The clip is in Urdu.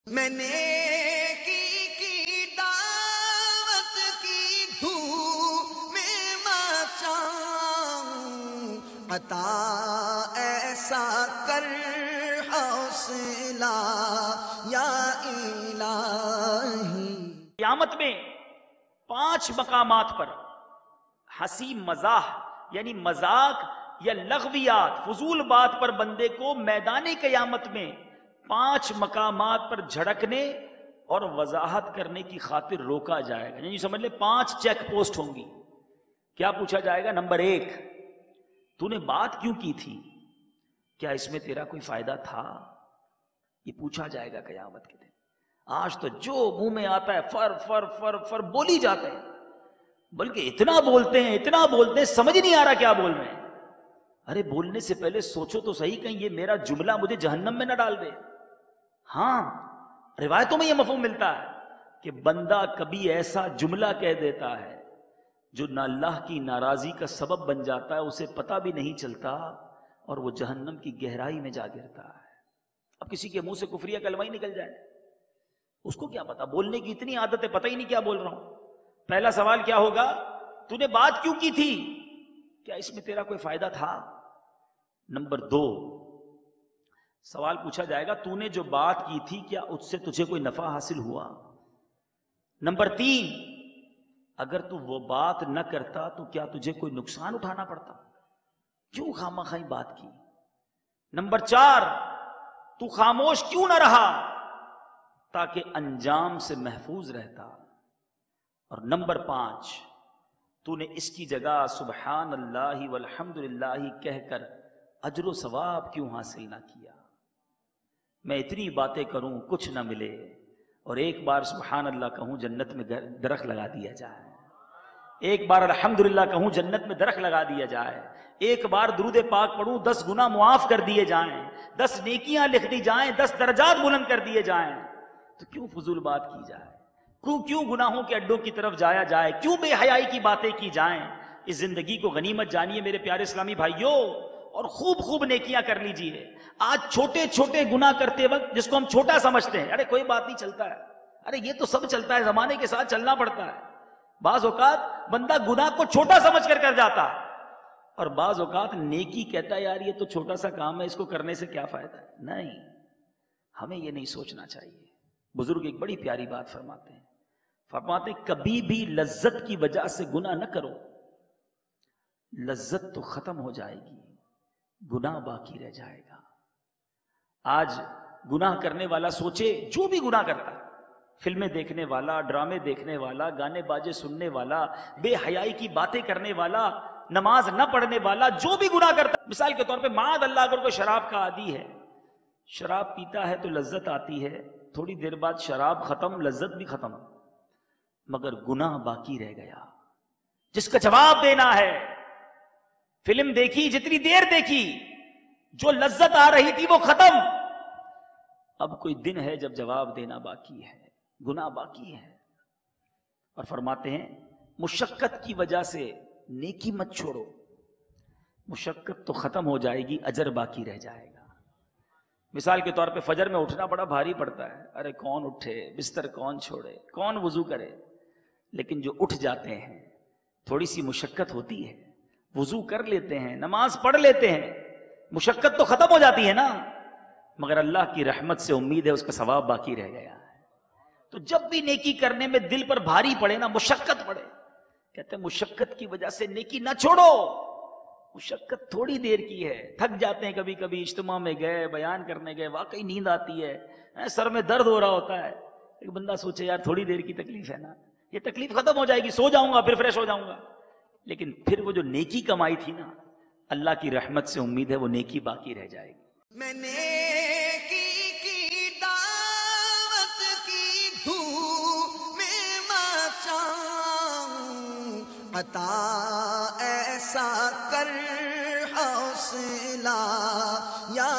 میں نیکی کی دعوت کی دھوم میں مچاؤں، عطا ایسا کر حوصلہ یا الہی۔ قیامت میں 5 مقامات پر ہنسی مزاح یعنی مذاق یا لغویات فضول بات پر بندے کو میدان قیامت میں 5 مقامات پر جھڑکنے اور وضاحت کرنے کی خاطر روکا جائے گا۔ یعنی سمجھ لے 5 چیک پوسٹ ہوں گی۔ کیا پوچھا جائے گا؟ نمبر 1، تو نے بات کیوں کی تھی؟ کیا اس میں تیرا کوئی فائدہ تھا؟ یہ پوچھا جائے گا قیامت کے دن۔ آج تو جو منہ میں آتا ہے فر فر فر فر بولی جاتے ہیں، بلکہ اتنا بولتے ہیں سمجھ نہیں آ رہا کیا بول رہے ہیں۔ ارے بولنے سے پہلے سوچو تو صحیح، کہیں یہ میرا جملہ مجھے جہنم میں نہ ڈال دے۔ ہاں، روایتوں میں یہ مفہوم ملتا ہے کہ بندہ کبھی ایسا جملہ کہہ دیتا ہے جو نہ اللہ کی ناراضی کا سبب بن جاتا ہے، اسے پتہ بھی نہیں چلتا، اور وہ جہنم کی گہرائی میں جا گرتا ہے۔ اب کسی کے منہ سے کفریہ کلمہ ہی نکل جائے، اس کو کیا پتا؟ بولنے کی اتنی عادت ہے، پتہ ہی نہیں کیا بول رہا ہوں۔ پہلا سوال کیا ہوگا؟ تو نے بات کیوں کی تھی؟ کیا اس میں تیرا کوئی فائدہ تھا؟ نمبر 2، سوال پوچھا جائے گا تو نے جو بات کی تھی کیا اس سے تجھے کوئی نفع حاصل ہوا؟ نمبر 3، اگر تو وہ بات نہ کرتا تو کیا تجھے کوئی نقصان اٹھانا پڑتا؟ کیوں خامخواہ بات کی؟ نمبر 4، تو خاموش کیوں نہ رہا تاکہ انجام سے محفوظ رہتا؟ اور نمبر 5، تو نے اس کی جگہ سبحان اللہ والحمد للہ کہہ کر اجر و ثواب کیوں حاصل نہ کیا؟ میں اتنی باتیں کروں کچھ نہ ملے، اور ایک بار سبحان اللہ کہوں جنت میں درخت لگا دیا جائے، ایک بار الحمدللہ کہوں جنت میں درخت لگا دیا جائے، ایک بار درود پاک پڑھوں 10 گناہ معاف کر دیے جائیں، 10 نیکیاں لکھ دی جائیں، 10 درجات بلند کر دیے جائیں، تو کیوں فضول بات کی جائے؟ کیوں گناہوں کے اڈوں کی طرف جایا جائے؟ کیوں بے حیائی کی باتیں کی جائیں؟ اس زندگی کو غنیمت جانیے میرے پیارے اسلامی بھائیوں، اور خوب نیکیاں کر لیجئے۔ آج چھوٹے چھوٹے گناہ کرتے وقت جس کو ہم چھوٹا سمجھتے ہیں، ارے کوئی بات نہیں چلتا ہے، ارے یہ تو سب چلتا ہے، زمانے کے ساتھ چلنا پڑتا ہے۔ بعض اوقات بندہ گناہ کو چھوٹا سمجھ کر جاتا ہے، اور بعض اوقات نیکی کہتا ہے یار یہ تو چھوٹا سا کام ہے، اس کو کرنے سے کیا فائدہ ہے؟ نہیں، ہمیں یہ نہیں سوچنا چاہیے۔ بزرگ ایک بڑی پیاری بات فرماتے ہیں، کبھی بھی لذت کی وجہ سے گناہ نہ کرو، لذت تو ختم ہو جائے گی، گناہ باقی رہ جائے گا۔ آج گناہ کرنے والا سوچے، جو بھی گناہ کرتا ہے، فلمیں دیکھنے والا، ڈرامے دیکھنے والا، گانے باجے سننے والا، بے حیائی کی باتیں کرنے والا، نماز نہ پڑھنے والا، جو بھی گناہ کرتا ہے، مثال کے طور پہ معاذ اللہ اگر کوئی شراب کا عادی ہے، شراب پیتا ہے تو لذت آتی ہے، تھوڑی دیر بعد شراب ختم، لذت بھی ختم، مگر گناہ باقی رہ گیا جس کا جواب دینا ہے۔ فلم دیکھی، جتنی دیر دیکھی، جو لذت آ رہی تھی وہ ختم، اب کوئی دن ہے جب جواب دینا باقی ہے، گناہ باقی ہے۔ اور فرماتے ہیں مشقت کی وجہ سے نیکی مت چھوڑو، مشقت تو ختم ہو جائے گی، اجر باقی رہ جائے گا۔ مثال کے طور پہ فجر میں اٹھنا بڑا بھاری پڑتا ہے، ارے کون اٹھے، بستر کون چھوڑے، کون وضو کرے، لیکن جو اٹھ جاتے ہیں تھوڑی سی مشقت ہوتی ہے، وضو کر لیتے ہیں، نماز پڑھ لیتے ہیں، مشقت تو ختم ہو جاتی ہے نا، مگر اللہ کی رحمت سے امید ہے اس کا ثواب باقی رہ گیا ہے۔ تو جب بھی نیکی کرنے میں دل پر بھاری پڑے نا، مشقت پڑے، کہتے ہیں مشقت کی وجہ سے نیکی نہ چھوڑو، مشقت تھوڑی دیر کی ہے، تھک جاتے ہیں کبھی کبھی، اجتماع میں گئے، بیان کرنے گئے، واقعی نیند آتی ہے، سر میں درد ہو رہا ہوتا ہے، ایک بندہ سوچے یار تھوڑی دیر کی تکلیف ہے نا، یہ تکلیف ختم ہو جائے گی، سو جاؤں گا پھر فریش ہو جاؤں گا، لیکن پھر وہ جو نیکی کمائی تھی نا، اللہ کی رحمت سے امید ہے وہ نیکی باقی رہ جائے گی۔ میں نیکی کی دعوت کی دھوم میں مچاؤں، عطا ایسا کر حوصلہ یا